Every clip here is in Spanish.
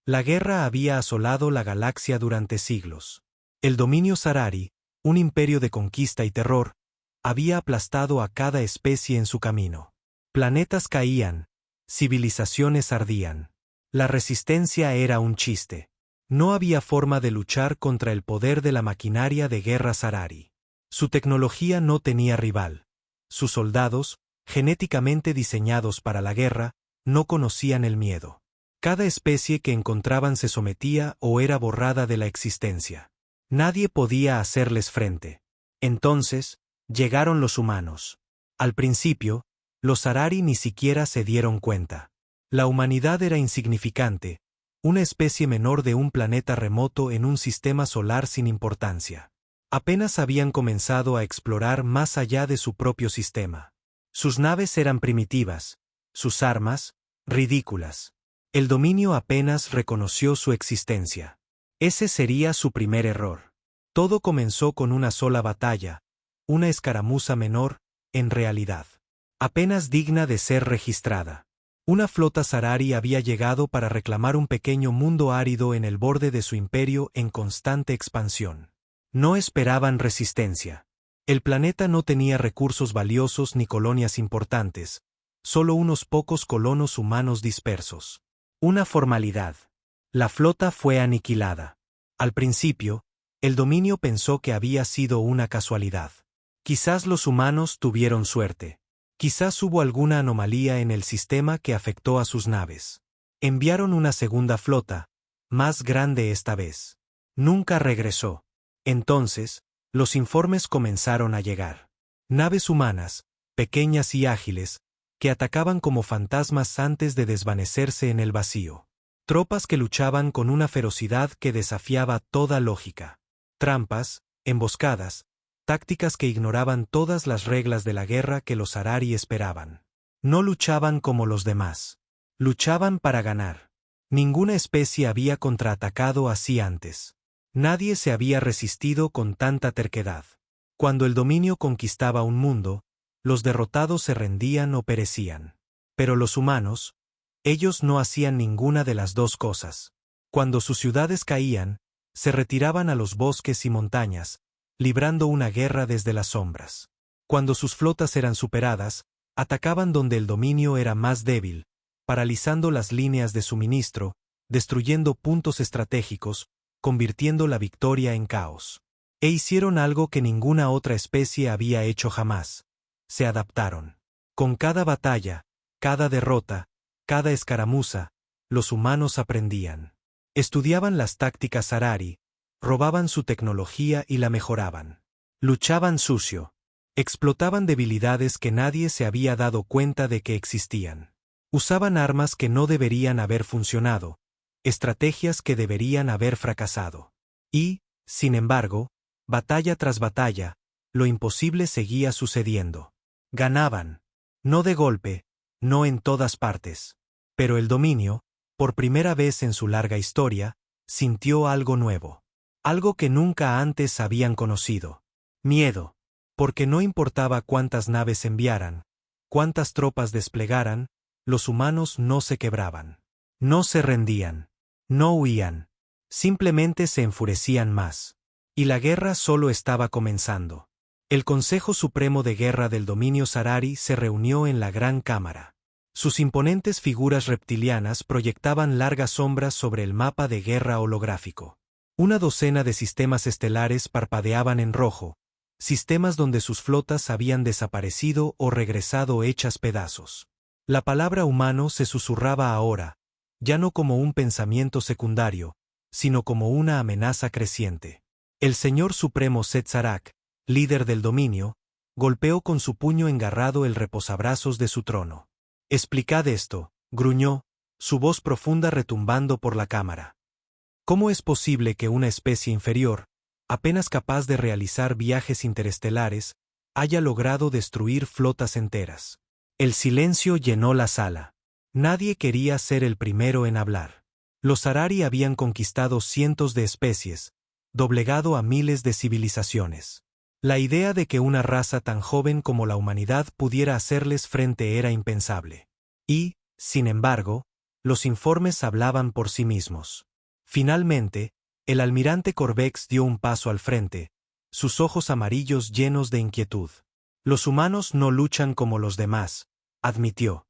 La guerra había asolado la galaxia durante siglos. El dominio Sarari, un imperio de conquista y terror, había aplastado a cada especie en su camino. Planetas caían, civilizaciones ardían. La resistencia era un chiste. No había forma de luchar contra el poder de la maquinaria de guerra Sarari. Su tecnología no tenía rival. Sus soldados, genéticamente diseñados para la guerra, no conocían el miedo. Cada especie que encontraban se sometía o era borrada de la existencia. Nadie podía hacerles frente. Entonces, llegaron los humanos. Al principio, los Sarari ni siquiera se dieron cuenta. La humanidad era insignificante, una especie menor de un planeta remoto en un sistema solar sin importancia. Apenas habían comenzado a explorar más allá de su propio sistema. Sus naves eran primitivas, sus armas, ridículas. El dominio apenas reconoció su existencia. Ese sería su primer error. Todo comenzó con una sola batalla, una escaramuza menor, en realidad, apenas digna de ser registrada. Una flota Sarari había llegado para reclamar un pequeño mundo árido en el borde de su imperio en constante expansión. No esperaban resistencia. El planeta no tenía recursos valiosos ni colonias importantes, solo unos pocos colonos humanos dispersos. Una formalidad. La flota fue aniquilada. Al principio, el dominio pensó que había sido una casualidad. Quizás los humanos tuvieron suerte. Quizás hubo alguna anomalía en el sistema que afectó a sus naves. Enviaron una segunda flota, más grande esta vez. Nunca regresó. Entonces, los informes comenzaron a llegar. Naves humanas, pequeñas y ágiles, que atacaban como fantasmas antes de desvanecerse en el vacío. Tropas que luchaban con una ferocidad que desafiaba toda lógica. Trampas, emboscadas, tácticas que ignoraban todas las reglas de la guerra que los Sarari esperaban. No luchaban como los demás. Luchaban para ganar. Ninguna especie había contraatacado así antes. Nadie se había resistido con tanta terquedad. Cuando el dominio conquistaba un mundo, los derrotados se rendían o perecían. Pero los humanos, ellos no hacían ninguna de las dos cosas. Cuando sus ciudades caían, se retiraban a los bosques y montañas, librando una guerra desde las sombras. Cuando sus flotas eran superadas, atacaban donde el dominio era más débil, paralizando las líneas de suministro, destruyendo puntos estratégicos, convirtiendo la victoria en caos. E hicieron algo que ninguna otra especie había hecho jamás. Se adaptaron. Con cada batalla, cada derrota, cada escaramuza, los humanos aprendían. Estudiaban las tácticas Sarari, robaban su tecnología y la mejoraban. Luchaban sucio. Explotaban debilidades que nadie se había dado cuenta de que existían. Usaban armas que no deberían haber funcionado, estrategias que deberían haber fracasado. Y, sin embargo, batalla tras batalla, lo imposible seguía sucediendo. Ganaban. No de golpe, no en todas partes. Pero el dominio, por primera vez en su larga historia, sintió algo nuevo. Algo que nunca antes habían conocido. Miedo. Porque no importaba cuántas naves enviaran, cuántas tropas desplegaran, los humanos no se quebraban. No se rendían. No huían. Simplemente se enfurecían más. Y la guerra solo estaba comenzando. El Consejo Supremo de Guerra del Dominio Sarari se reunió en la Gran Cámara. Sus imponentes figuras reptilianas proyectaban largas sombras sobre el mapa de guerra holográfico. Una docena de sistemas estelares parpadeaban en rojo, sistemas donde sus flotas habían desaparecido o regresado hechas pedazos. La palabra humano se susurraba ahora, ya no como un pensamiento secundario, sino como una amenaza creciente. El Señor Supremo Setzarak, líder del dominio, golpeó con su puño engarrado el reposabrazos de su trono. «Explicad esto», gruñó, su voz profunda retumbando por la cámara. ¿Cómo es posible que una especie inferior, apenas capaz de realizar viajes interestelares, haya logrado destruir flotas enteras? El silencio llenó la sala. Nadie quería ser el primero en hablar. Los Sarari habían conquistado cientos de especies, doblegado a miles de civilizaciones. La idea de que una raza tan joven como la humanidad pudiera hacerles frente era impensable. Y, sin embargo, Los informes hablaban por sí mismos. Finalmente, el almirante Corvex dio un paso al frente, sus ojos amarillos llenos de inquietud. Los humanos no luchan como los demás, admitió.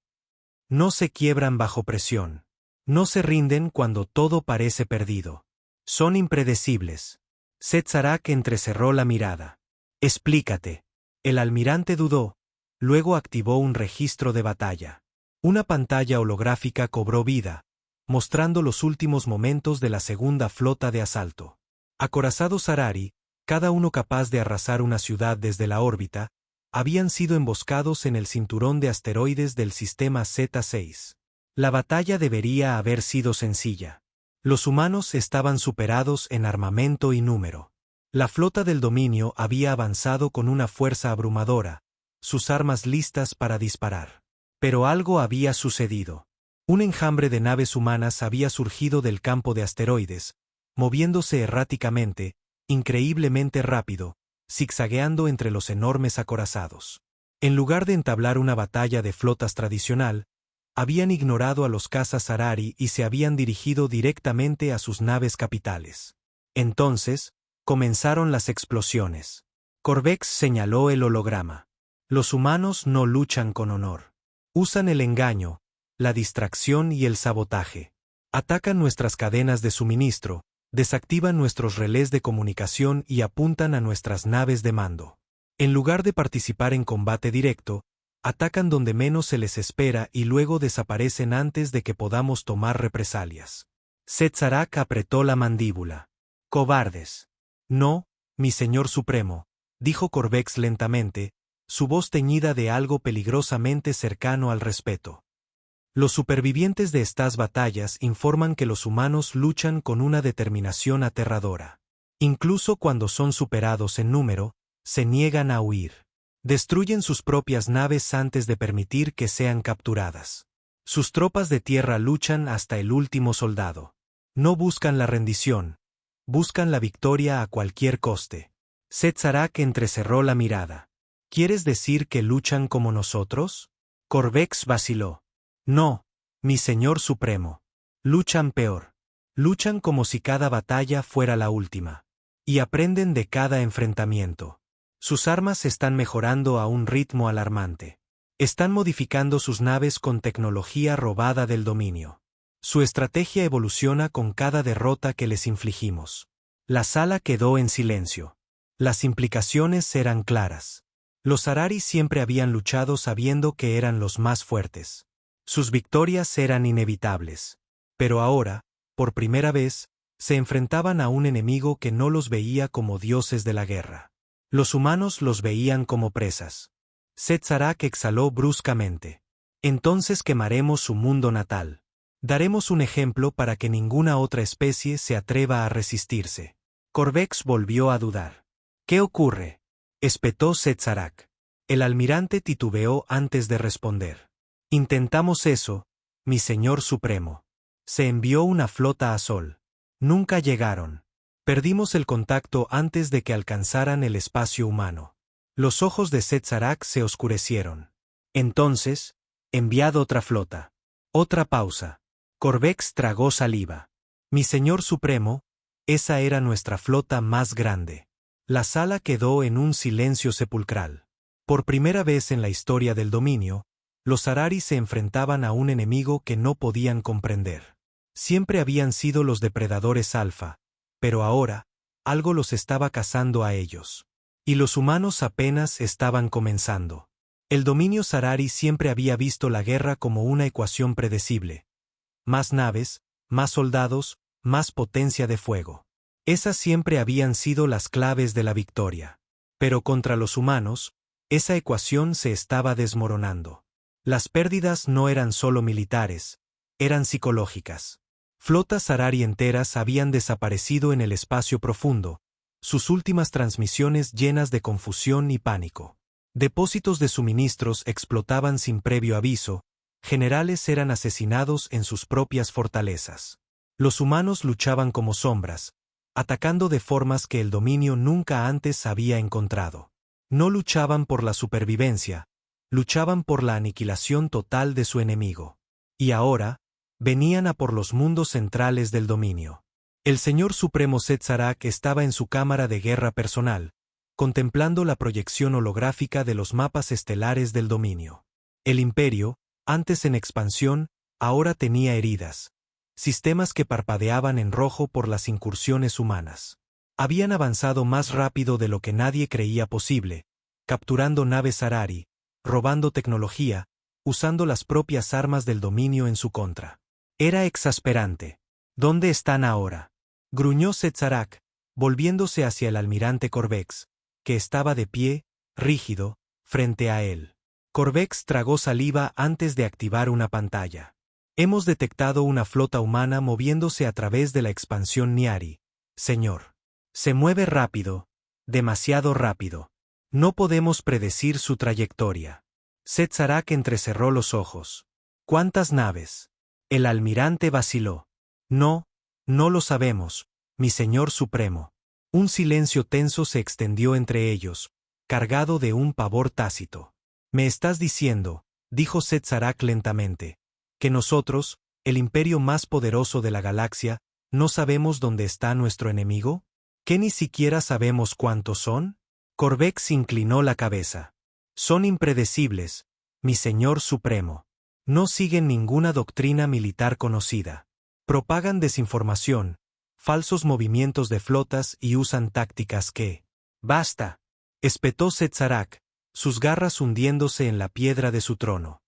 No se quiebran bajo presión. No se rinden cuando todo parece perdido. Son impredecibles. Setzarak entrecerró la mirada. Explícate. El almirante dudó, luego activó un registro de batalla. Una pantalla holográfica cobró vida, mostrando los últimos momentos de la segunda flota de asalto. Acorazados Zarari, cada uno capaz de arrasar una ciudad desde la órbita, habían sido emboscados en el cinturón de asteroides del sistema Z6. La batalla debería haber sido sencilla. Los humanos estaban superados en armamento y número. La flota del dominio había avanzado con una fuerza abrumadora, sus armas listas para disparar. Pero algo había sucedido. Un enjambre de naves humanas había surgido del campo de asteroides, moviéndose erráticamente, increíblemente rápido, zigzagueando entre los enormes acorazados. En lugar de entablar una batalla de flotas tradicional, habían ignorado a los cazas Zarari y se habían dirigido directamente a sus naves capitales. Entonces, comenzaron las explosiones. Corvex señaló el holograma. Los humanos no luchan con honor. Usan el engaño, la distracción y el sabotaje. Atacan nuestras cadenas de suministro, desactivan nuestros relés de comunicación y apuntan a nuestras naves de mando. En lugar de participar en combate directo, atacan donde menos se les espera y luego desaparecen antes de que podamos tomar represalias. Setzarak apretó la mandíbula. Cobardes. No, mi señor supremo, dijo Corvex lentamente, su voz teñida de algo peligrosamente cercano al respeto. Los supervivientes de estas batallas informan que los humanos luchan con una determinación aterradora. Incluso cuando son superados en número, se niegan a huir. Destruyen sus propias naves antes de permitir que sean capturadas. Sus tropas de tierra luchan hasta el último soldado. No buscan la rendición, buscan la victoria a cualquier coste. Setzarak entrecerró la mirada. ¿Quieres decir que luchan como nosotros? Corvex vaciló. No, mi señor supremo. Luchan peor. Luchan como si cada batalla fuera la última. Y aprenden de cada enfrentamiento. Sus armas están mejorando a un ritmo alarmante. Están modificando sus naves con tecnología robada del dominio. Su estrategia evoluciona con cada derrota que les infligimos. La sala quedó en silencio. Las implicaciones eran claras. Los Zarari siempre habían luchado sabiendo que eran los más fuertes. Sus victorias eran inevitables. Pero ahora, por primera vez, se enfrentaban a un enemigo que no los veía como dioses de la guerra. Los humanos los veían como presas. Setzarak exhaló bruscamente. Entonces quemaremos su mundo natal. Daremos un ejemplo para que ninguna otra especie se atreva a resistirse. Corvex volvió a dudar. ¿Qué ocurre?, espetó Setzarak. El almirante titubeó antes de responder. Intentamos eso, mi señor supremo. Se envió una flota a Sol. Nunca llegaron. Perdimos el contacto antes de que alcanzaran el espacio humano. Los ojos de Setzarak se oscurecieron. Entonces, enviad otra flota. Otra pausa. Corvex tragó saliva. Mi señor supremo, esa era nuestra flota más grande. La sala quedó en un silencio sepulcral. Por primera vez en la historia del dominio, los Zarari se enfrentaban a un enemigo que no podían comprender. Siempre habían sido los depredadores alfa, pero ahora, algo los estaba cazando a ellos. Y los humanos apenas estaban comenzando. El dominio Zarari siempre había visto la guerra como una ecuación predecible. Más naves, más soldados, más potencia de fuego. Esas siempre habían sido las claves de la victoria. Pero contra los humanos, esa ecuación se estaba desmoronando. Las pérdidas no eran solo militares, eran psicológicas. Flotas Zarari enteras habían desaparecido en el espacio profundo, sus últimas transmisiones llenas de confusión y pánico. Depósitos de suministros explotaban sin previo aviso, generales eran asesinados en sus propias fortalezas. Los humanos luchaban como sombras, atacando de formas que el dominio nunca antes había encontrado. No luchaban por la supervivencia, luchaban por la aniquilación total de su enemigo. Y ahora, Venían a por los mundos centrales del dominio. El señor supremo Setzarak estaba en su cámara de guerra personal, contemplando la proyección holográfica de los mapas estelares del dominio. El imperio, antes en expansión, ahora tenía heridas. Sistemas que parpadeaban en rojo por las incursiones humanas. Habían avanzado más rápido de lo que nadie creía posible, capturando naves Sarari, robando tecnología, usando las propias armas del dominio en su contra. Era exasperante. ¿Dónde están ahora?, gruñó Setzarak, volviéndose hacia el almirante Corvex, que estaba de pie, rígido, frente a él. Corvex tragó saliva antes de activar una pantalla. Hemos detectado una flota humana moviéndose a través de la expansión Niari, señor. Se mueve rápido, demasiado rápido. No podemos predecir su trayectoria. Setzarak entrecerró los ojos. ¿Cuántas naves? El almirante vaciló. No lo sabemos, mi señor supremo. Un silencio tenso se extendió entre ellos, cargado de un pavor tácito. ¿Me estás diciendo, dijo Setzarak lentamente, que nosotros, el imperio más poderoso de la galaxia, no sabemos dónde está nuestro enemigo? ¿Que ni siquiera sabemos cuántos son? Corvex inclinó la cabeza. Son impredecibles, mi señor supremo. No siguen ninguna doctrina militar conocida. Propagan desinformación, falsos movimientos de flotas y usan tácticas que... ¡Basta!, espetó Setzarak, sus garras hundiéndose en la piedra de su trono.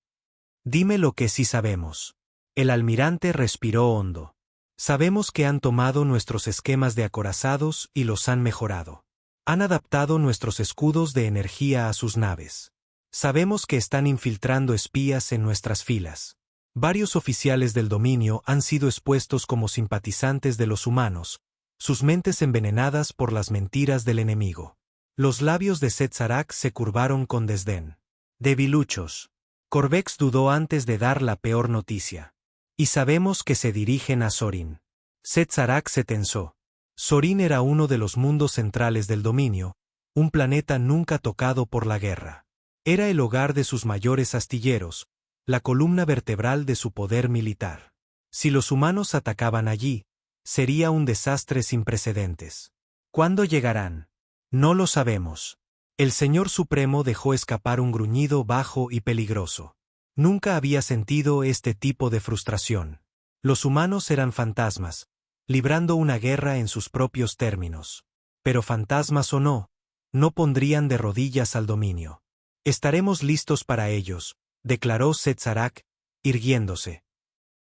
Dime lo que sí sabemos. El almirante respiró hondo. Sabemos que han tomado nuestros esquemas de acorazados y los han mejorado. Han adaptado nuestros escudos de energía a sus naves. Sabemos que están infiltrando espías en nuestras filas. Varios oficiales del dominio han sido expuestos como simpatizantes de los humanos, sus mentes envenenadas por las mentiras del enemigo. Los labios de Setzarak se curvaron con desdén. Debiluchos. Corvex dudó antes de dar la peor noticia. Y sabemos que se dirigen a Sorin. Setzarak se tensó. Sorin era uno de los mundos centrales del dominio, un planeta nunca tocado por la guerra. Era el hogar de sus mayores astilleros, la columna vertebral de su poder militar. Si los humanos atacaban allí, sería un desastre sin precedentes. ¿Cuándo llegarán? No lo sabemos. El Señor Supremo dejó escapar un gruñido bajo y peligroso. Nunca había sentido este tipo de frustración. Los humanos eran fantasmas, librando una guerra en sus propios términos. Pero fantasmas o no, no pondrían de rodillas al dominio. Estaremos listos para ellos, declaró Setzarak, irguiéndose.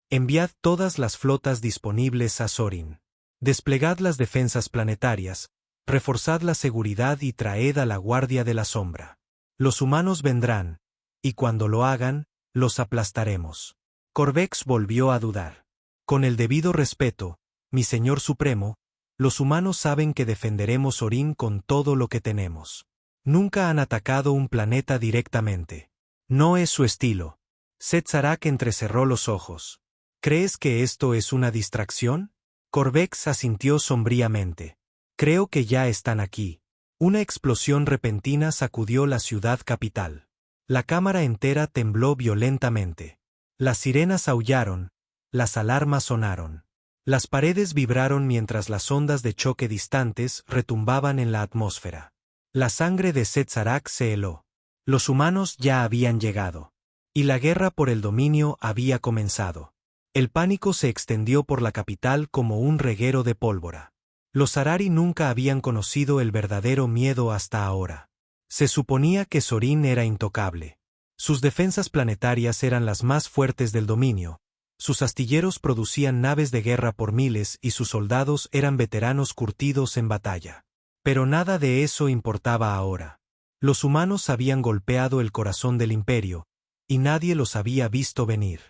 Enviad todas las flotas disponibles a Sorin. Desplegad las defensas planetarias, reforzad la seguridad y traed a la Guardia de la Sombra. Los humanos vendrán, y cuando lo hagan, los aplastaremos. Corvex volvió a dudar. Con el debido respeto, mi señor supremo, los humanos saben que defenderemos Sorin con todo lo que tenemos. Nunca han atacado un planeta directamente. No es su estilo. Setzarak entrecerró los ojos. ¿Crees que esto es una distracción? Corvex asintió sombríamente. Creo que ya están aquí. Una explosión repentina sacudió la ciudad capital. La cámara entera tembló violentamente. Las sirenas aullaron, las alarmas sonaron. Las paredes vibraron mientras las ondas de choque distantes retumbaban en la atmósfera. La sangre de Setzarak se heló. Los humanos ya habían llegado. Y la guerra por el dominio había comenzado. El pánico se extendió por la capital como un reguero de pólvora. Los Sarari nunca habían conocido el verdadero miedo hasta ahora. Se suponía que Sorin era intocable. Sus defensas planetarias eran las más fuertes del dominio, sus astilleros producían naves de guerra por miles y sus soldados eran veteranos curtidos en batalla. Pero nada de eso importaba ahora. Los humanos habían golpeado el corazón del imperio, y nadie los había visto venir.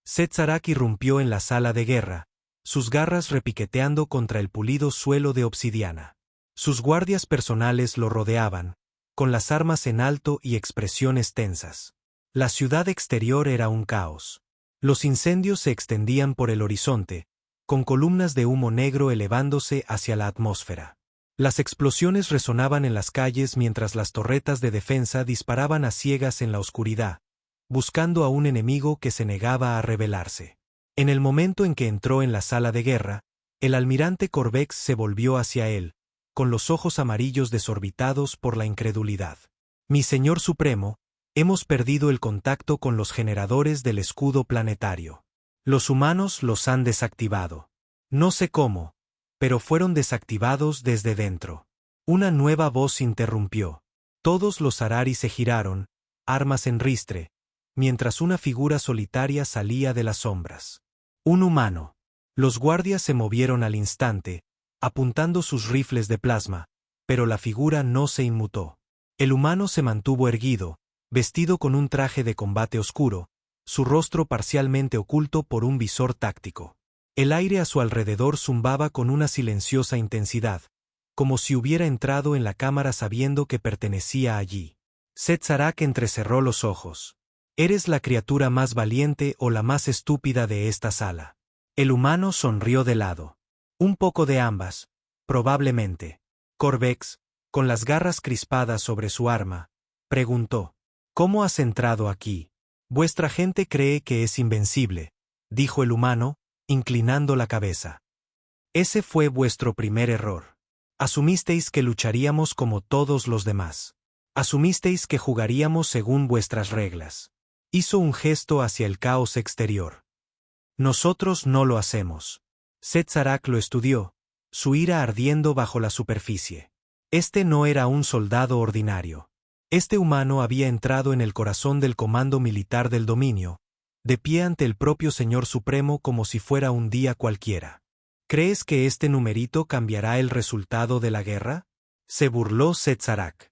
Setzarak irrumpió en la sala de guerra, sus garras repiqueteando contra el pulido suelo de obsidiana. Sus guardias personales lo rodeaban, con las armas en alto y expresiones tensas. La ciudad exterior era un caos. Los incendios se extendían por el horizonte, con columnas de humo negro elevándose hacia la atmósfera. Las explosiones resonaban en las calles mientras las torretas de defensa disparaban a ciegas en la oscuridad, buscando a un enemigo que se negaba a rebelarse. En el momento en que entró en la sala de guerra, el almirante Corvex se volvió hacia él, con los ojos amarillos desorbitados por la incredulidad. Mi señor supremo, hemos perdido el contacto con los generadores del escudo planetario. Los humanos los han desactivado. No sé cómo, pero fueron desactivados desde dentro. Una nueva voz interrumpió. Todos los Zarari se giraron, armas en ristre, mientras una figura solitaria salía de las sombras. Un humano. Los guardias se movieron al instante, apuntando sus rifles de plasma, pero la figura no se inmutó. El humano se mantuvo erguido, vestido con un traje de combate oscuro, su rostro parcialmente oculto por un visor táctico. El aire a su alrededor zumbaba con una silenciosa intensidad, como si hubiera entrado en la cámara sabiendo que pertenecía allí. Setzarak entrecerró los ojos. «Eres la criatura más valiente o la más estúpida de esta sala». El humano sonrió de lado. «Un poco de ambas, probablemente». Corvex, con las garras crispadas sobre su arma, preguntó: «¿Cómo has entrado aquí?» «Vuestra gente cree que es invencible», dijo el humano, inclinando la cabeza. «Ese fue vuestro primer error. Asumisteis que lucharíamos como todos los demás. Asumisteis que jugaríamos según vuestras reglas». Hizo un gesto hacia el caos exterior. «Nosotros no lo hacemos». Setzarak lo estudió, su ira ardiendo bajo la superficie. Este no era un soldado ordinario. Este humano había entrado en el corazón del comando militar del dominio, de pie ante el propio Señor Supremo como si fuera un día cualquiera. «¿Crees que este numerito cambiará el resultado de la guerra?», se burló Setzarak.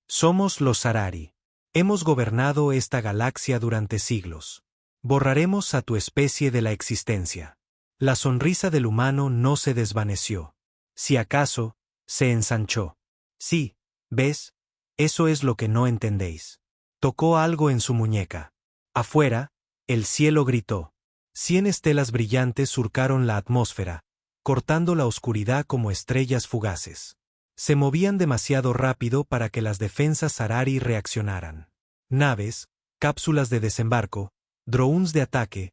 «Somos los Zarari. Hemos gobernado esta galaxia durante siglos. Borraremos a tu especie de la existencia». La sonrisa del humano no se desvaneció. Si acaso, se ensanchó. «Sí, ¿ves? Eso es lo que no entendéis». Tocó algo en su muñeca. Afuera, el cielo gritó. 100 estelas brillantes surcaron la atmósfera, cortando la oscuridad como estrellas fugaces. Se movían demasiado rápido para que las defensas Zarari reaccionaran. Naves, cápsulas de desembarco, drones de ataque,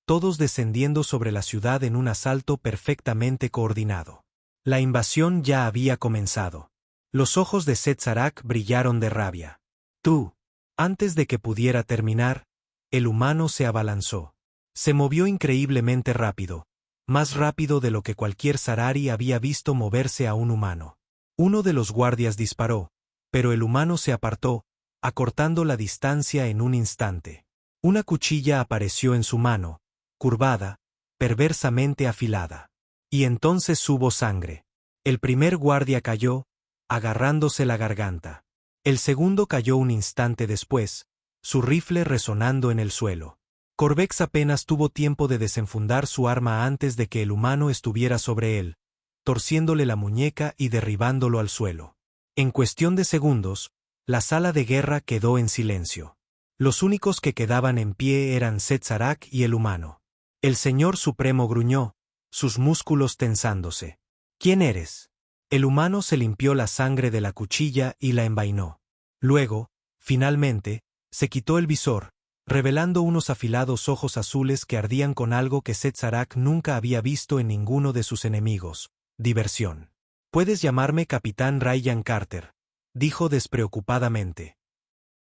todos descendiendo sobre la ciudad en un asalto perfectamente coordinado. La invasión ya había comenzado. Los ojos de Setzarak brillaron de rabia. «Tú». Antes de que pudiera terminar, el humano se abalanzó. Se movió increíblemente rápido, más rápido de lo que cualquier Zarari había visto moverse a un humano. Uno de los guardias disparó, pero el humano se apartó, acortando la distancia en un instante. Una cuchilla apareció en su mano, curvada, perversamente afilada. Y entonces hubo sangre. El primer guardia cayó, agarrándose la garganta. El segundo cayó un instante después, su rifle resonando en el suelo. Corvex apenas tuvo tiempo de desenfundar su arma antes de que el humano estuviera sobre él, torciéndole la muñeca y derribándolo al suelo. En cuestión de segundos, la sala de guerra quedó en silencio. Los únicos que quedaban en pie eran Setzarak y el humano. El Señor Supremo gruñó, sus músculos tensándose. «¿Quién eres?». El humano se limpió la sangre de la cuchilla y la envainó. Luego, finalmente, se quitó el visor, revelando unos afilados ojos azules que ardían con algo que Setzarak nunca había visto en ninguno de sus enemigos: diversión. «Puedes llamarme Capitán Ryan Carter», dijo despreocupadamente.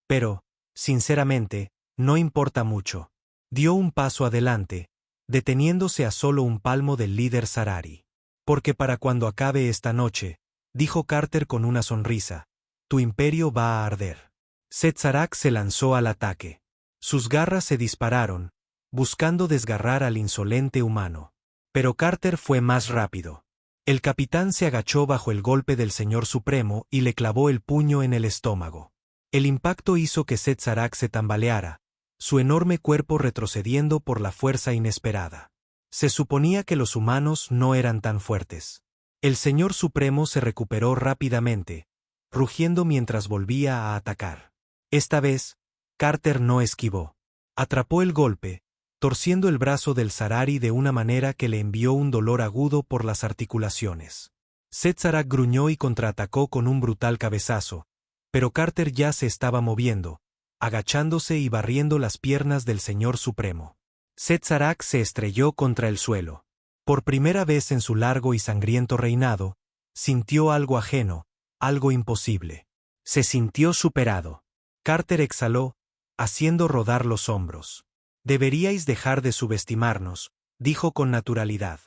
«Pero, sinceramente, no importa mucho». Dio un paso adelante, deteniéndose a solo un palmo del líder Zarari. «Porque para cuando acabe esta noche», dijo Carter con una sonrisa, «tu imperio va a arder». Setzarak se lanzó al ataque. Sus garras se dispararon, buscando desgarrar al insolente humano. Pero Carter fue más rápido. El capitán se agachó bajo el golpe del Señor Supremo y le clavó el puño en el estómago. El impacto hizo que Setzarak se tambaleara, su enorme cuerpo retrocediendo por la fuerza inesperada. Se suponía que los humanos no eran tan fuertes. El Señor Supremo se recuperó rápidamente, rugiendo mientras volvía a atacar. Esta vez, Carter no esquivó. Atrapó el golpe, torciendo el brazo del Zarari de una manera que le envió un dolor agudo por las articulaciones. Setzarak gruñó y contraatacó con un brutal cabezazo, pero Carter ya se estaba moviendo, agachándose y barriendo las piernas del Señor Supremo. Setzarak se estrelló contra el suelo. Por primera vez en su largo y sangriento reinado, sintió algo ajeno, algo imposible. Se sintió superado. Carter exhaló, haciendo rodar los hombros. Deberíais dejar de subestimarnos, dijo con naturalidad.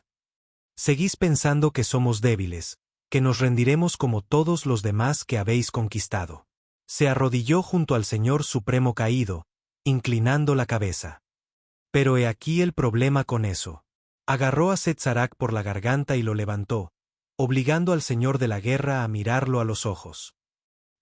Seguís pensando que somos débiles, que nos rendiremos como todos los demás que habéis conquistado. Se arrodilló junto al Señor Supremo caído, inclinando la cabeza. Pero he aquí el problema con eso. Agarró a Setzarak por la garganta y lo levantó, obligando al Señor de la guerra a mirarlo a los ojos.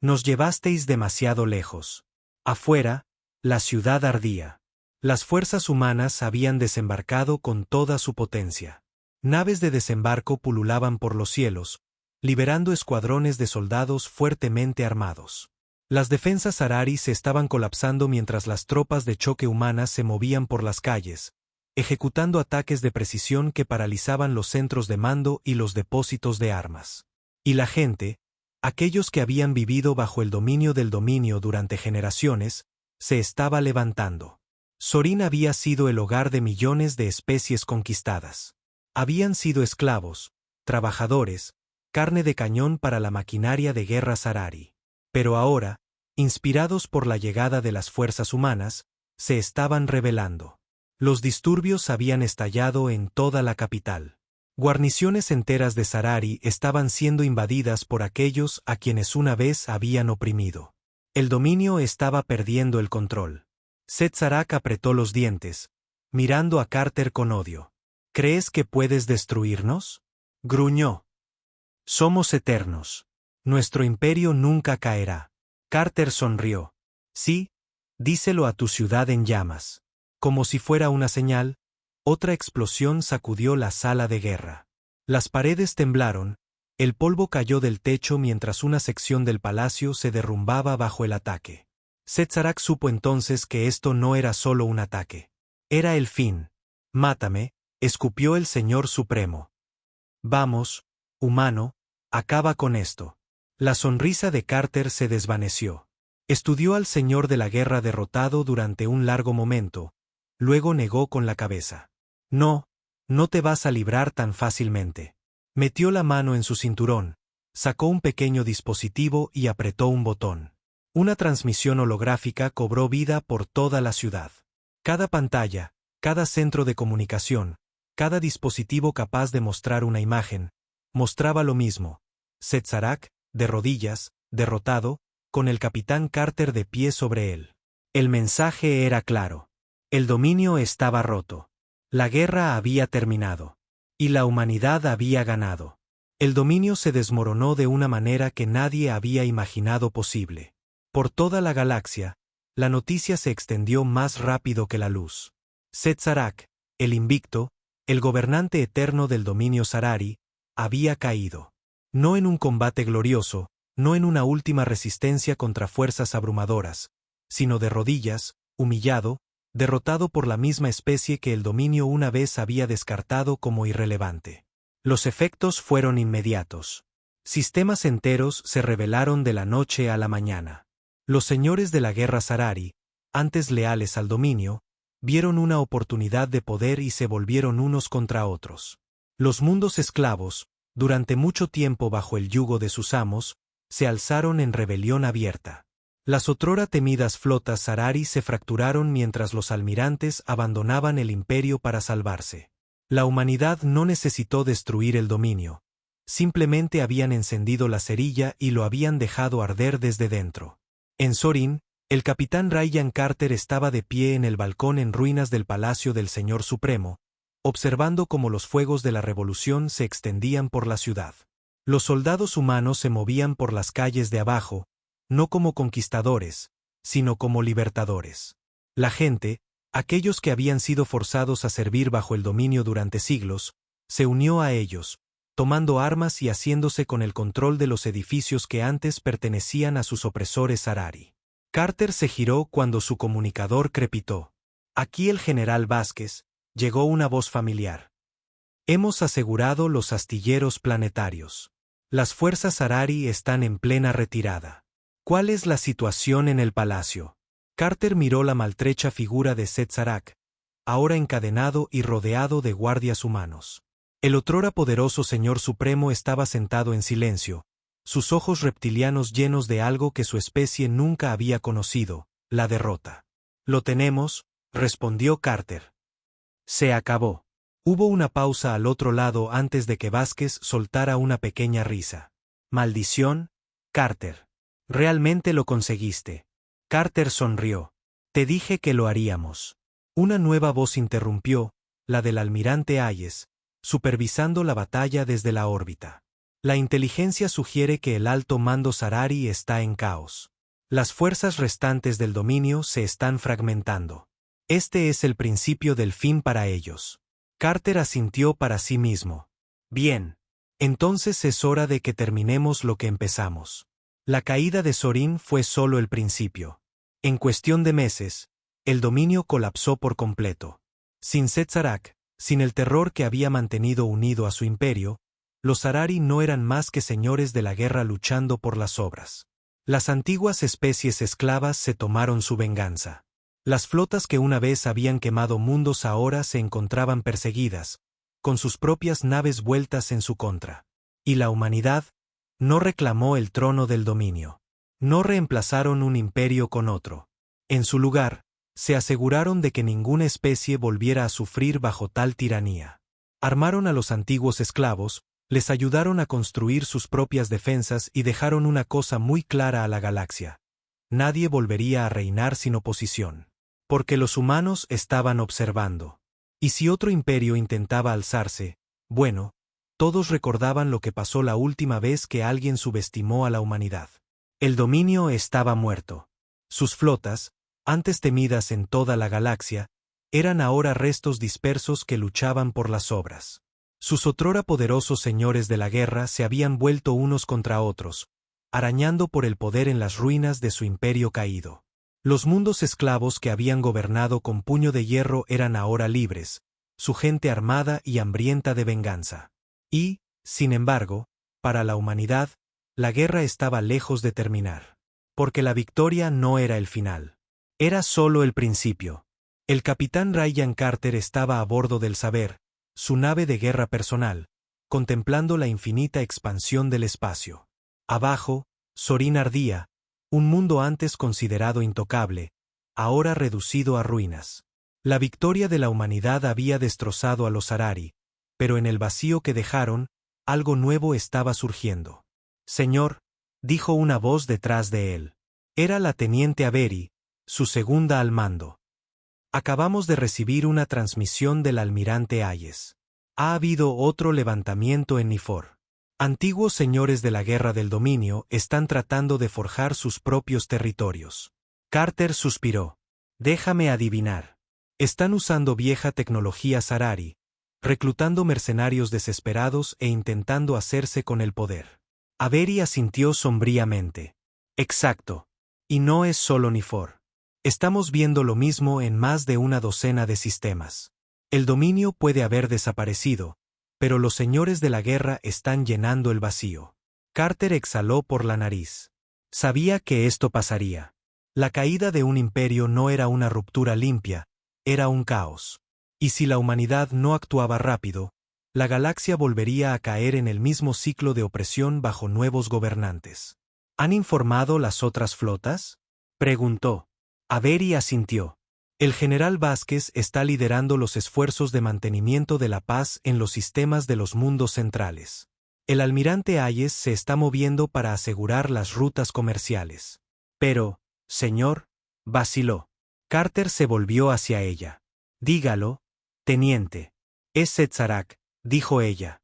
Nos llevasteis demasiado lejos. Afuera, la ciudad ardía. Las fuerzas humanas habían desembarcado con toda su potencia. Naves de desembarco pululaban por los cielos, liberando escuadrones de soldados fuertemente armados. Las defensas Harari se estaban colapsando mientras las tropas de choque humanas se movían por las calles, ejecutando ataques de precisión que paralizaban los centros de mando y los depósitos de armas. Y la gente, aquellos que habían vivido bajo el dominio del dominio durante generaciones, se estaba levantando. Sorin había sido el hogar de millones de especies conquistadas. Habían sido esclavos, trabajadores, carne de cañón para la maquinaria de guerra Harari. Pero ahora, inspirados por la llegada de las fuerzas humanas, se estaban rebelando. Los disturbios habían estallado en toda la capital. Guarniciones enteras de Harari estaban siendo invadidas por aquellos a quienes una vez habían oprimido. El dominio estaba perdiendo el control. Setzarak apretó los dientes, mirando a Carter con odio. ¿Crees que puedes destruirnos? Gruñó. Somos eternos. Nuestro imperio nunca caerá. Carter sonrió. Sí, díselo a tu ciudad en llamas. Como si fuera una señal, otra explosión sacudió la sala de guerra. Las paredes temblaron, el polvo cayó del techo mientras una sección del palacio se derrumbaba bajo el ataque. Setzarak supo entonces que esto no era solo un ataque. Era el fin. Mátame, escupió el Señor Supremo. Vamos, humano, acaba con esto. La sonrisa de Carter se desvaneció. Estudió al Señor de la Guerra derrotado durante un largo momento, luego negó con la cabeza. No, no te vas a librar tan fácilmente. Metió la mano en su cinturón, sacó un pequeño dispositivo y apretó un botón. Una transmisión holográfica cobró vida por toda la ciudad. Cada pantalla, cada centro de comunicación, cada dispositivo capaz de mostrar una imagen, mostraba lo mismo. Setzarak, de rodillas, derrotado, con el capitán Carter de pie sobre él. El mensaje era claro. El dominio estaba roto. La guerra había terminado. Y la humanidad había ganado. El dominio se desmoronó de una manera que nadie había imaginado posible. Por toda la galaxia, la noticia se extendió más rápido que la luz. Setzarak, el invicto, el gobernante eterno del dominio Harari, había caído. No en un combate glorioso, no en una última resistencia contra fuerzas abrumadoras, sino de rodillas, humillado, derrotado por la misma especie que el dominio una vez había descartado como irrelevante. Los efectos fueron inmediatos. Sistemas enteros se rebelaron de la noche a la mañana. Los señores de la guerra Harari, antes leales al dominio, vieron una oportunidad de poder y se volvieron unos contra otros. Los mundos esclavos, durante mucho tiempo bajo el yugo de sus amos, se alzaron en rebelión abierta. Las otrora temidas flotas Harari se fracturaron mientras los almirantes abandonaban el imperio para salvarse. La humanidad no necesitó destruir el dominio. Simplemente habían encendido la cerilla y lo habían dejado arder desde dentro. En Sorin, el capitán Ryan Carter estaba de pie en el balcón en ruinas del Palacio del Señor Supremo, observando cómo los fuegos de la revolución se extendían por la ciudad. Los soldados humanos se movían por las calles de abajo, no como conquistadores, sino como libertadores. La gente, aquellos que habían sido forzados a servir bajo el dominio durante siglos, se unió a ellos, tomando armas y haciéndose con el control de los edificios que antes pertenecían a sus opresores Harari. Carter se giró cuando su comunicador crepitó. Aquí el general Vázquez, llegó una voz familiar. Hemos asegurado los astilleros planetarios. Las fuerzas Harari están en plena retirada. ¿Cuál es la situación en el palacio? Carter miró la maltrecha figura de Setzarak, ahora encadenado y rodeado de guardias humanos. El otrora poderoso Señor Supremo estaba sentado en silencio, sus ojos reptilianos llenos de algo que su especie nunca había conocido, la derrota. «Lo tenemos», respondió Carter. Se acabó. Hubo una pausa al otro lado antes de que Vázquez soltara una pequeña risa. «Maldición, Carter. Realmente lo conseguiste». Carter sonrió. «Te dije que lo haríamos». Una nueva voz interrumpió, la del almirante Hayes, supervisando la batalla desde la órbita. «La inteligencia sugiere que el alto mando Sarari está en caos. Las fuerzas restantes del dominio se están fragmentando. Este es el principio del fin para ellos». Carter asintió para sí mismo. «Bien. Entonces es hora de que terminemos lo que empezamos». La caída de Sorin fue solo el principio. En cuestión de meses, el dominio colapsó por completo. Sin Setzarak, sin el terror que había mantenido unido a su imperio, los Sarari no eran más que señores de la guerra luchando por las obras. Las antiguas especies esclavas se tomaron su venganza. Las flotas que una vez habían quemado mundos ahora se encontraban perseguidas, con sus propias naves vueltas en su contra. Y la humanidad no reclamó el trono del dominio. No reemplazaron un imperio con otro. En su lugar, se aseguraron de que ninguna especie volviera a sufrir bajo tal tiranía. Armaron a los antiguos esclavos, les ayudaron a construir sus propias defensas y dejaron una cosa muy clara a la galaxia. Nadie volvería a reinar sin oposición. Porque los humanos estaban observando. Y si otro imperio intentaba alzarse, bueno, todos recordaban lo que pasó la última vez que alguien subestimó a la humanidad. El dominio estaba muerto. Sus flotas, antes temidas en toda la galaxia, eran ahora restos dispersos que luchaban por las obras. Sus otrora poderosos señores de la guerra se habían vuelto unos contra otros, arañando por el poder en las ruinas de su imperio caído. Los mundos esclavos que habían gobernado con puño de hierro eran ahora libres, su gente armada y hambrienta de venganza. Y, sin embargo, para la humanidad, la guerra estaba lejos de terminar. Porque la victoria no era el final. Era solo el principio. El capitán Ryan Carter estaba a bordo del Saber, su nave de guerra personal, contemplando la infinita expansión del espacio. Abajo, Sorin ardía, un mundo antes considerado intocable, ahora reducido a ruinas. La victoria de la humanidad había destrozado a los Sarari, pero en el vacío que dejaron, algo nuevo estaba surgiendo. «Señor», dijo una voz detrás de él. Era la teniente Avery, su segunda al mando. «Acabamos de recibir una transmisión del almirante Hayes. Ha habido otro levantamiento en Nifor. Antiguos señores de la guerra del dominio están tratando de forjar sus propios territorios». Carter suspiró. «Déjame adivinar. Están usando vieja tecnología Sarari, reclutando mercenarios desesperados e intentando hacerse con el poder». Avery asintió sombríamente. «Exacto. Y no es solo Nifor. Estamos viendo lo mismo en más de una docena de sistemas. El dominio puede haber desaparecido, pero los señores de la guerra están llenando el vacío». Carter exhaló por la nariz. Sabía que esto pasaría. La caída de un imperio no era una ruptura limpia, era un caos. Y si la humanidad no actuaba rápido, la galaxia volvería a caer en el mismo ciclo de opresión bajo nuevos gobernantes. ¿Han informado las otras flotas?, preguntó. Avery asintió. El general Vázquez está liderando los esfuerzos de mantenimiento de la paz en los sistemas de los mundos centrales. El almirante Hayes se está moviendo para asegurar las rutas comerciales. Pero, señor, vaciló. Carter se volvió hacia ella. «Dígalo, teniente». «Es Setzarak», dijo ella.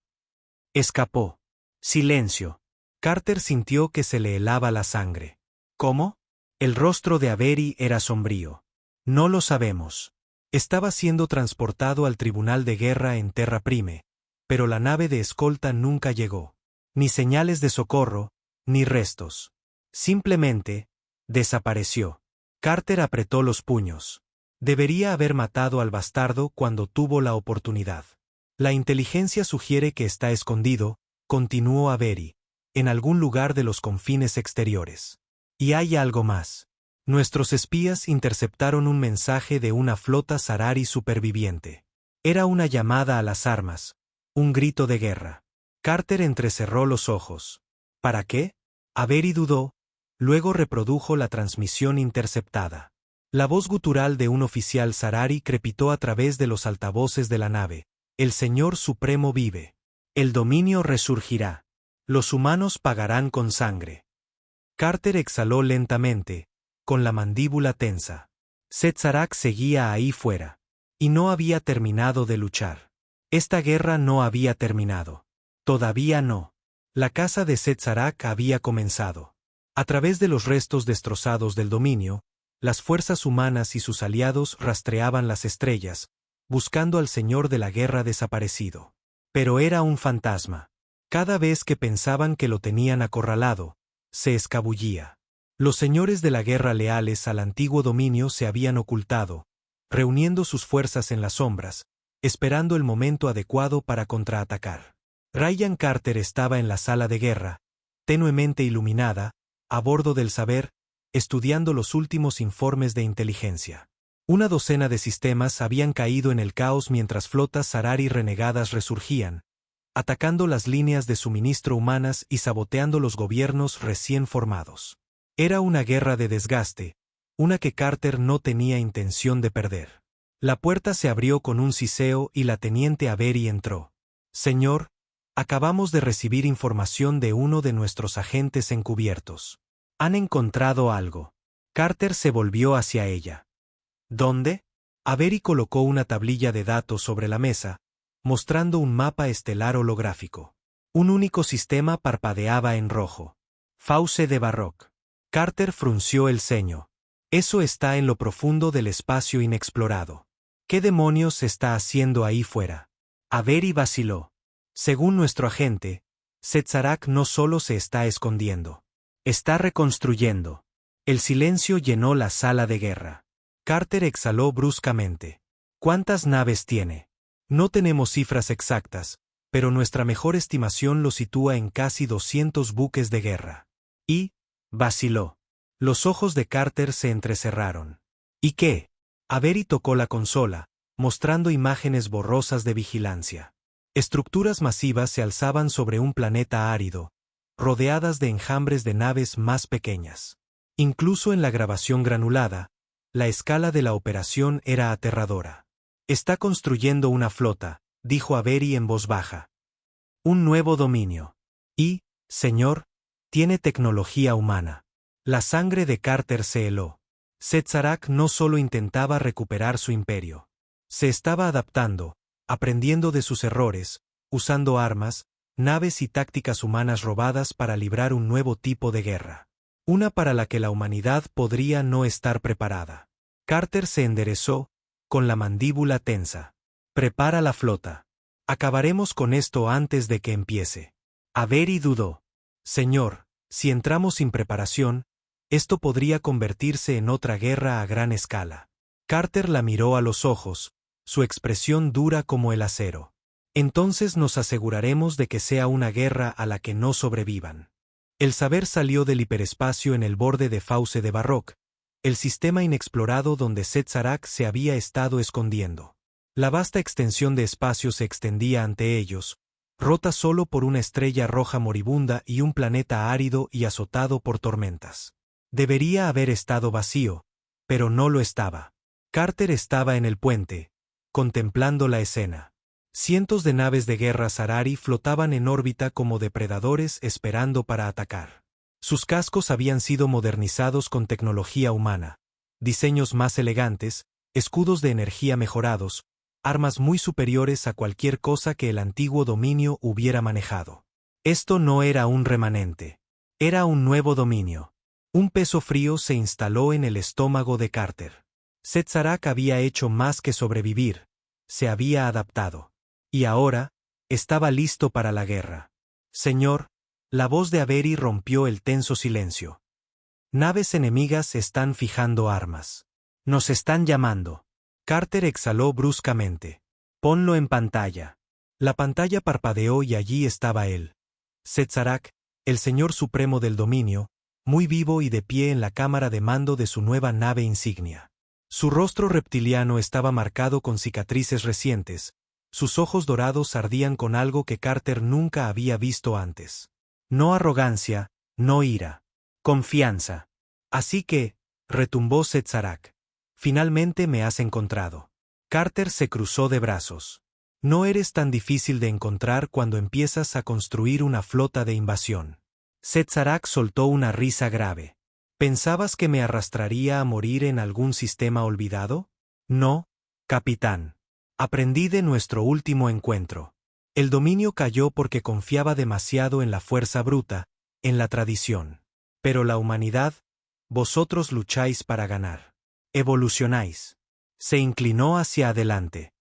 Escapó. Silencio. Carter sintió que se le helaba la sangre. «¿Cómo?». El rostro de Avery era sombrío. «No lo sabemos. Estaba siendo transportado al tribunal de guerra en Terra Prime, pero la nave de escolta nunca llegó. Ni señales de socorro, ni restos. Simplemente, desapareció». Carter apretó los puños. Debería haber matado al bastardo cuando tuvo la oportunidad. «La inteligencia sugiere que está escondido», continuó Avery, «en algún lugar de los confines exteriores. Y hay algo más. Nuestros espías interceptaron un mensaje de una flota Sarari superviviente. Era una llamada a las armas, un grito de guerra. Carter entrecerró los ojos. ¿Para qué? Avery dudó, luego reprodujo la transmisión interceptada. La voz gutural de un oficial Sarari crepitó a través de los altavoces de la nave. El Señor Supremo vive. El dominio resurgirá. Los humanos pagarán con sangre. Carter exhaló lentamente, con la mandíbula tensa. Setzarak seguía ahí fuera. Y no había terminado de luchar. Esta guerra no había terminado. Todavía no. La caza de Setzarak había comenzado. A través de los restos destrozados del dominio, las fuerzas humanas y sus aliados rastreaban las estrellas, buscando al señor de la guerra desaparecido. Pero era un fantasma. Cada vez que pensaban que lo tenían acorralado, se escabullía. Los señores de la guerra leales al antiguo dominio se habían ocultado, reuniendo sus fuerzas en las sombras, esperando el momento adecuado para contraatacar. Ryan Carter estaba en la sala de guerra, tenuemente iluminada, a bordo del Saber, estudiando los últimos informes de inteligencia. Una docena de sistemas habían caído en el caos mientras flotas Sarari renegadas resurgían, atacando las líneas de suministro humanas y saboteando los gobiernos recién formados. Era una guerra de desgaste, una que Carter no tenía intención de perder. La puerta se abrió con un siseo y la teniente Avery entró. Señor, acabamos de recibir información de uno de nuestros agentes encubiertos. Han encontrado algo. Carter se volvió hacia ella. ¿Dónde? Avery colocó una tablilla de datos sobre la mesa, mostrando un mapa estelar holográfico. Un único sistema parpadeaba en rojo. Fauce de Barroc. Carter frunció el ceño. Eso está en lo profundo del espacio inexplorado. ¿Qué demonios se está haciendo ahí fuera? Avery vaciló. Según nuestro agente, Setzarak no solo se está escondiendo. Está reconstruyendo. El silencio llenó la sala de guerra. Carter exhaló bruscamente. ¿Cuántas naves tiene? No tenemos cifras exactas, pero nuestra mejor estimación lo sitúa en casi 200 buques de guerra. Y vaciló. Los ojos de Carter se entrecerraron. ¿Y qué? Avery tocó la consola, mostrando imágenes borrosas de vigilancia. Estructuras masivas se alzaban sobre un planeta árido, rodeadas de enjambres de naves más pequeñas. Incluso en la grabación granulada, la escala de la operación era aterradora. Está construyendo una flota, dijo Avery en voz baja. Un nuevo dominio. Y, señor, tiene tecnología humana. La sangre de Carter se heló. Setzarak no solo intentaba recuperar su imperio. Se estaba adaptando, aprendiendo de sus errores, usando armas, naves y tácticas humanas robadas para librar un nuevo tipo de guerra. Una para la que la humanidad podría no estar preparada. Carter se enderezó, con la mandíbula tensa. Prepara la flota. Acabaremos con esto antes de que empiece. Avery dudó. Señor, si entramos sin preparación, esto podría convertirse en otra guerra a gran escala. Carter la miró a los ojos, su expresión dura como el acero. Entonces nos aseguraremos de que sea una guerra a la que no sobrevivan. El Saber salió del hiperespacio en el borde de Fauce de Barroc, el sistema inexplorado donde Setzarak se había estado escondiendo. La vasta extensión de espacio se extendía ante ellos, rota solo por una estrella roja moribunda y un planeta árido y azotado por tormentas. Debería haber estado vacío, pero no lo estaba. Carter estaba en el puente, contemplando la escena. Cientos de naves de guerra Sarari flotaban en órbita como depredadores esperando para atacar. Sus cascos habían sido modernizados con tecnología humana, diseños más elegantes, escudos de energía mejorados, armas muy superiores a cualquier cosa que el antiguo dominio hubiera manejado. Esto no era un remanente. Era un nuevo dominio. Un peso frío se instaló en el estómago de Carter. Setzarak había hecho más que sobrevivir, se había adaptado. Y ahora, estaba listo para la guerra. Señor, la voz de Avery rompió el tenso silencio. Naves enemigas están fijando armas. Nos están llamando. Carter exhaló bruscamente. Ponlo en pantalla. La pantalla parpadeó y allí estaba él. Setzarak, el señor supremo del dominio, muy vivo y de pie en la cámara de mando de su nueva nave insignia. Su rostro reptiliano estaba marcado con cicatrices recientes, sus ojos dorados ardían con algo que Carter nunca había visto antes. No arrogancia, no ira. Confianza. Así que, retumbó Setzarak. Finalmente me has encontrado. Carter se cruzó de brazos. No eres tan difícil de encontrar cuando empiezas a construir una flota de invasión. Setzarak soltó una risa grave. ¿Pensabas que me arrastraría a morir en algún sistema olvidado? No, capitán. Aprendí de nuestro último encuentro. El dominio cayó porque confiaba demasiado en la fuerza bruta, en la tradición. Pero la humanidad, vosotros lucháis para ganar. Evolucionáis. Se inclinó hacia adelante.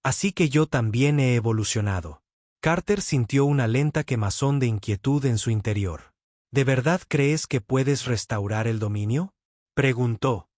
Así que yo también he evolucionado. Carter sintió una lenta quemazón de inquietud en su interior. ¿De verdad crees que puedes restaurar el dominio? Preguntó.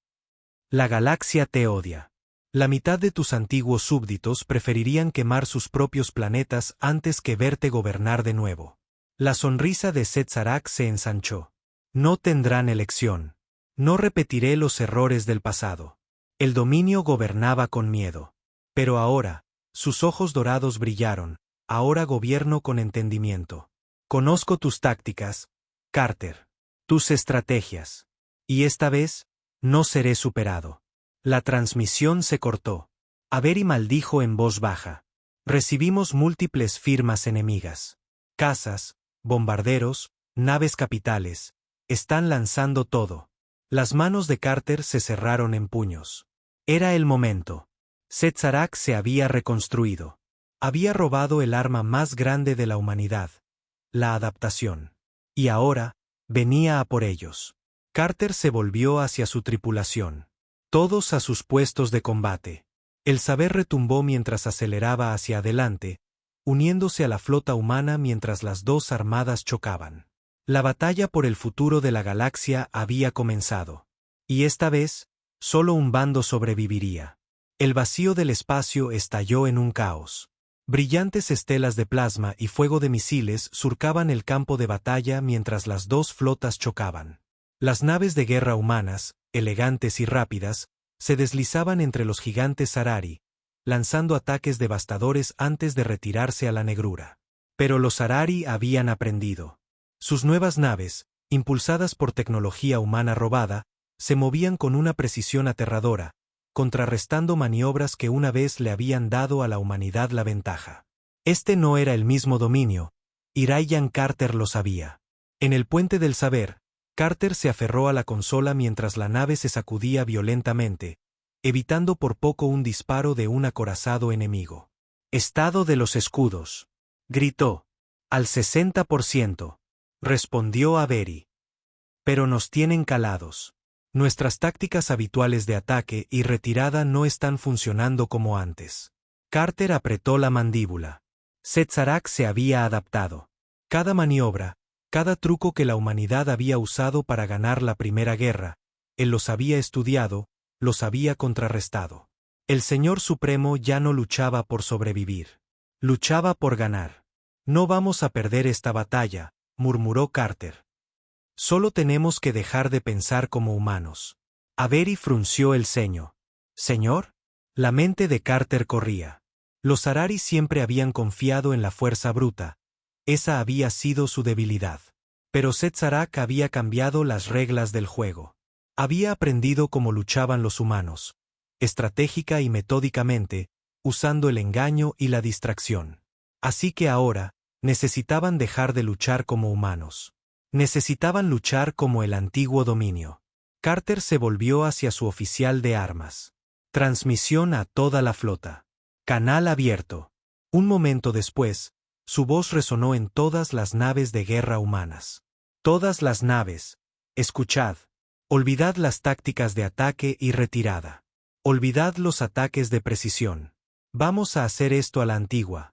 La galaxia te odia. La mitad de tus antiguos súbditos preferirían quemar sus propios planetas antes que verte gobernar de nuevo. La sonrisa de Setzarak se ensanchó. No tendrán elección. No repetiré los errores del pasado. El dominio gobernaba con miedo. Pero ahora, sus ojos dorados brillaron, ahora gobierno con entendimiento. Conozco tus tácticas, Carter. Tus estrategias. Y esta vez, no seré superado. La transmisión se cortó. Avery maldijo en voz baja. Recibimos múltiples firmas enemigas. Cazas, bombarderos, naves capitales. Están lanzando todo. Las manos de Carter se cerraron en puños. Era el momento. Setzarak se había reconstruido. Había robado el arma más grande de la humanidad. La adaptación. Y ahora, venía a por ellos. Carter se volvió hacia su tripulación. Todos a sus puestos de combate. El saber retumbó mientras aceleraba hacia adelante, uniéndose a la flota humana mientras las dos armadas chocaban. La batalla por el futuro de la galaxia había comenzado. Y esta vez, solo un bando sobreviviría. El vacío del espacio estalló en un caos. Brillantes estelas de plasma y fuego de misiles surcaban el campo de batalla mientras las dos flotas chocaban. Las naves de guerra humanas, elegantes y rápidas, se deslizaban entre los gigantes Zarari, lanzando ataques devastadores antes de retirarse a la negrura. Pero los Zarari habían aprendido. Sus nuevas naves, impulsadas por tecnología humana robada, se movían con una precisión aterradora, contrarrestando maniobras que una vez le habían dado a la humanidad la ventaja. Este no era el mismo dominio, y Ryan Carter lo sabía. En el puente del saber, Carter se aferró a la consola mientras la nave se sacudía violentamente, evitando por poco un disparo de un acorazado enemigo. «Estado de los escudos», gritó. «Al 60%, respondió Avery. «Pero nos tienen calados. Nuestras tácticas habituales de ataque y retirada no están funcionando como antes». Carter apretó la mandíbula. Setzarak se había adaptado. Cada maniobra, cada truco que la humanidad había usado para ganar la Primera Guerra, él los había estudiado, los había contrarrestado. El Señor Supremo ya no luchaba por sobrevivir. Luchaba por ganar. «No vamos a perder esta batalla», murmuró Carter. «Solo tenemos que dejar de pensar como humanos». Avery frunció el ceño. «¿Señor?» La mente de Carter corría. Los Zarari siempre habían confiado en la fuerza bruta. Esa había sido su debilidad. Pero Setzarak había cambiado las reglas del juego. Había aprendido cómo luchaban los humanos, estratégica y metódicamente, usando el engaño y la distracción. Así que ahora, necesitaban dejar de luchar como humanos. Necesitaban luchar como el antiguo dominio. Carter se volvió hacia su oficial de armas. Transmisión a toda la flota. Canal abierto. Un momento después, su voz resonó en todas las naves de guerra humanas. Todas las naves, escuchad. Olvidad las tácticas de ataque y retirada. Olvidad los ataques de precisión. Vamos a hacer esto a la antigua.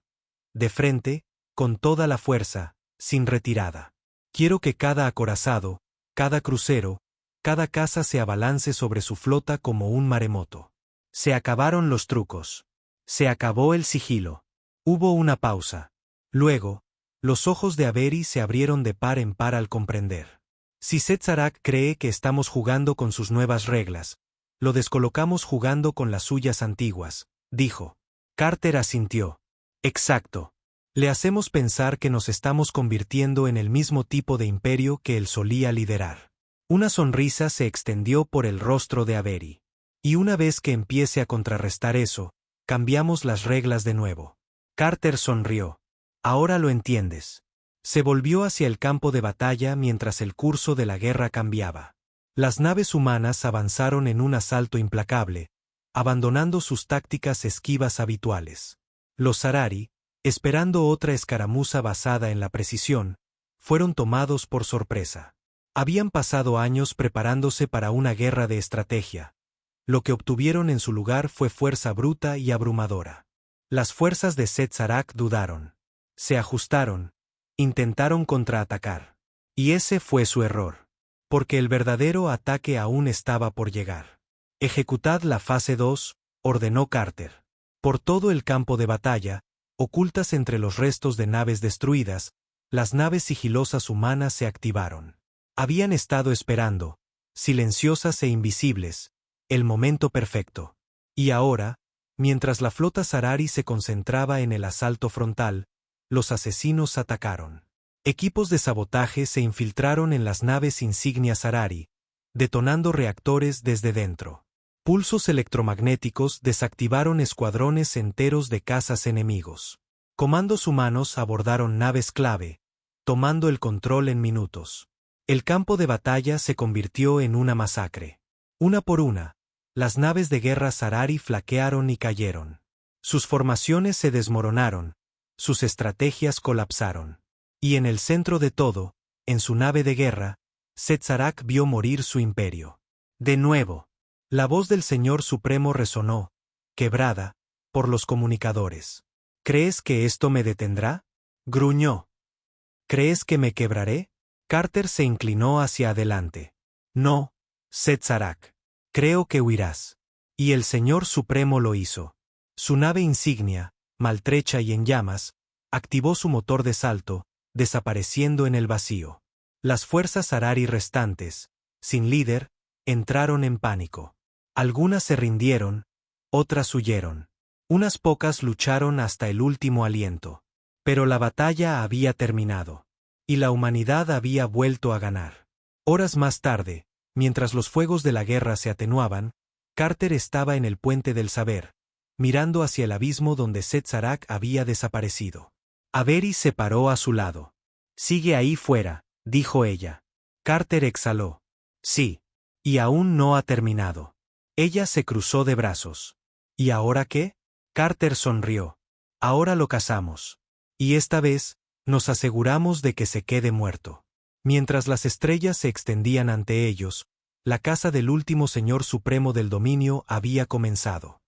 De frente, con toda la fuerza, sin retirada. Quiero que cada acorazado, cada crucero, cada caza se abalance sobre su flota como un maremoto. Se acabaron los trucos. Se acabó el sigilo. Hubo una pausa. Luego, los ojos de Avery se abrieron de par en par al comprender. Si Setzarak cree que estamos jugando con sus nuevas reglas, lo descolocamos jugando con las suyas antiguas, dijo. Carter asintió. Exacto. Le hacemos pensar que nos estamos convirtiendo en el mismo tipo de imperio que él solía liderar. Una sonrisa se extendió por el rostro de Avery. Y una vez que empiece a contrarrestar eso, cambiamos las reglas de nuevo. Carter sonrió. Ahora lo entiendes. Se volvió hacia el campo de batalla mientras el curso de la guerra cambiaba. Las naves humanas avanzaron en un asalto implacable, abandonando sus tácticas esquivas habituales. Los Zarari, esperando otra escaramuza basada en la precisión, fueron tomados por sorpresa. Habían pasado años preparándose para una guerra de estrategia. Lo que obtuvieron en su lugar fue fuerza bruta y abrumadora. Las fuerzas de Setzarak dudaron. Se ajustaron. Intentaron contraatacar. Y ese fue su error. Porque el verdadero ataque aún estaba por llegar. Ejecutad la fase 2, ordenó Carter. Por todo el campo de batalla, ocultas entre los restos de naves destruidas, las naves sigilosas humanas se activaron. Habían estado esperando, silenciosas e invisibles, el momento perfecto. Y ahora, mientras la flota Zarari se concentraba en el asalto frontal, los asesinos atacaron. Equipos de sabotaje se infiltraron en las naves insignia Zarari, detonando reactores desde dentro. Pulsos electromagnéticos desactivaron escuadrones enteros de cazas enemigos. Comandos humanos abordaron naves clave, tomando el control en minutos. El campo de batalla se convirtió en una masacre. Una por una, las naves de guerra Zarari flaquearon y cayeron. Sus formaciones se desmoronaron, sus estrategias colapsaron. Y en el centro de todo, en su nave de guerra, Setzarak vio morir su imperio. De nuevo, la voz del Señor Supremo resonó, quebrada, por los comunicadores. ¿Crees que esto me detendrá? Gruñó. ¿Crees que me quebraré? Carter se inclinó hacia adelante. No, Setzarak. Creo que huirás. Y el Señor Supremo lo hizo. Su nave insignia, maltrecha y en llamas, activó su motor de salto, desapareciendo en el vacío. Las fuerzas Zarari restantes, sin líder, entraron en pánico. Algunas se rindieron, otras huyeron. Unas pocas lucharon hasta el último aliento. Pero la batalla había terminado. Y la humanidad había vuelto a ganar. Horas más tarde, mientras los fuegos de la guerra se atenuaban, Carter estaba en el puente del saber, mirando hacia el abismo donde Setzarak había desaparecido. Avery se paró a su lado. Sigue ahí fuera, dijo ella. Carter exhaló. Sí. Y aún no ha terminado. Ella se cruzó de brazos. ¿Y ahora qué? Carter sonrió. Ahora lo cazamos. Y esta vez, nos aseguramos de que se quede muerto. Mientras las estrellas se extendían ante ellos, la caza del último Señor Supremo del Dominio había comenzado.